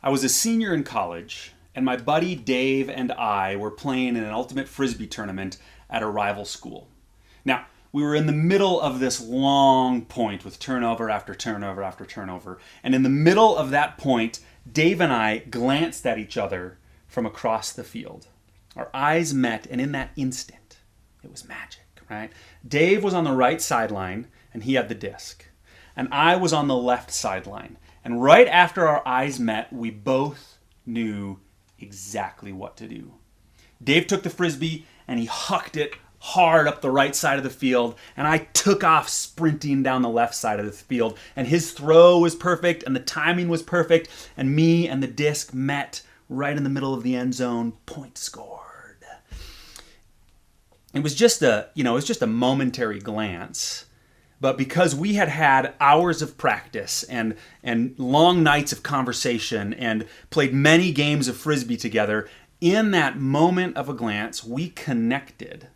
I was a senior in college, and my buddy Dave and I were playing in an ultimate frisbee tournament at a rival school. Now, we were in the middle of this long point with turnover after turnover after turnover, and in the middle of that point, Dave and I glanced at each other from across the field. Our eyes met, and in that instant, it was magic, right? Dave was on the right sideline, and he had the disc, and I was on the left sideline. And right after our eyes met, we both knew exactly what to do. Dave took the frisbee and he hucked it hard up the right side of the field, and I took off sprinting down the left side of the field. And his throw was perfect, and the timing was perfect, and me and the disc met right in the middle of the end zone. Point scored. It was just a momentary glance. But because we had had hours of practice and long nights of conversation and played many games of frisbee together, in that moment of a glance, we connected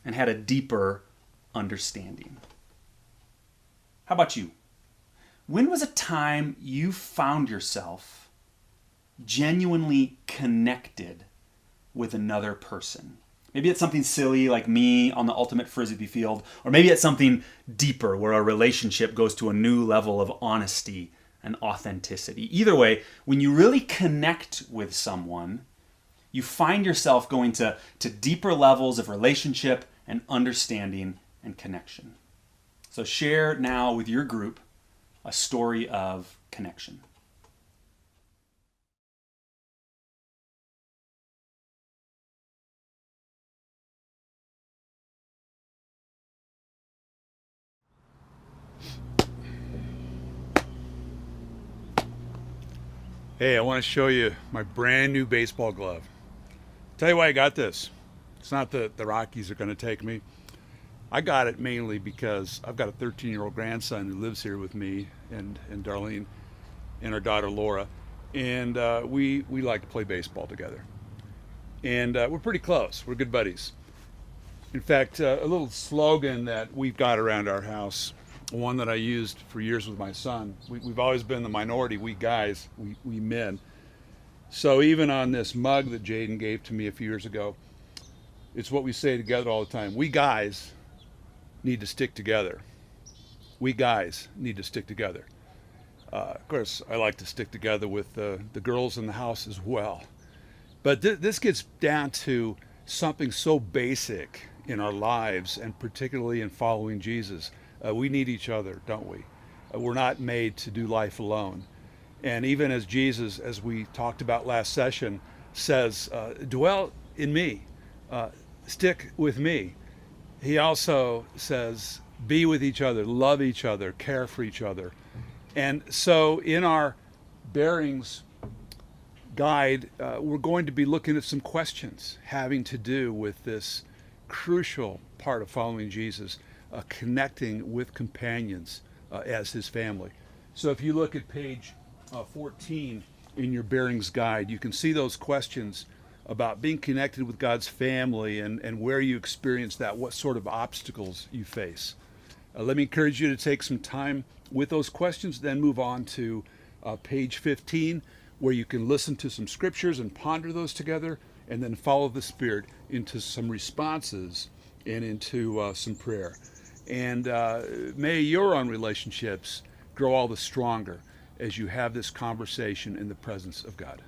and had a deeper understanding. How about you? When was a time you found yourself genuinely connected with another person? Maybe it's something silly like me on the ultimate frisbee field, or maybe it's something deeper where our relationship goes to a new level of honesty and authenticity. Either way, when you really connect with someone, you find yourself going to deeper levels of relationship and understanding and connection. So share now with your group a story of connection. Hey, I want to show you my brand new baseball glove. Tell you why I got this. It's not that the Rockies are going to take me. I got it mainly because I've got a 13-year-old grandson who lives here with me and Darlene and our daughter Laura. And we like to play baseball together. And we're pretty close. We're good buddies. In fact, a little slogan that we've got around our house, one that I used for years with my son. We've always been the minority, we guys, we men. So even on this mug that Jaden gave to me a few years ago, it's what we say together all the time. We guys need to stick together. We guys need to stick together. Of course, I like to stick together with the girls in the house as well. But this gets down to something so basic in our lives, and particularly in following Jesus. We need each other, don't we? We're not made to do life alone. And even as Jesus, as we talked about last session, says, dwell in me, stick with me. He also says, be with each other, love each other, care for each other. And so in our Bearings guide, we're going to be looking at some questions having to do with this crucial part of following Jesus, connecting with companions as his family. So if you look at page 14 in your Bearings guide, you can see those questions about being connected with God's family and where you experience that, what sort of obstacles you face. Let me encourage you to take some time with those questions, then move on to page 15, where you can listen to some scriptures and ponder those together, and then follow the Spirit into some responses and into some prayer. And may your own relationships grow all the stronger as you have this conversation in the presence of God.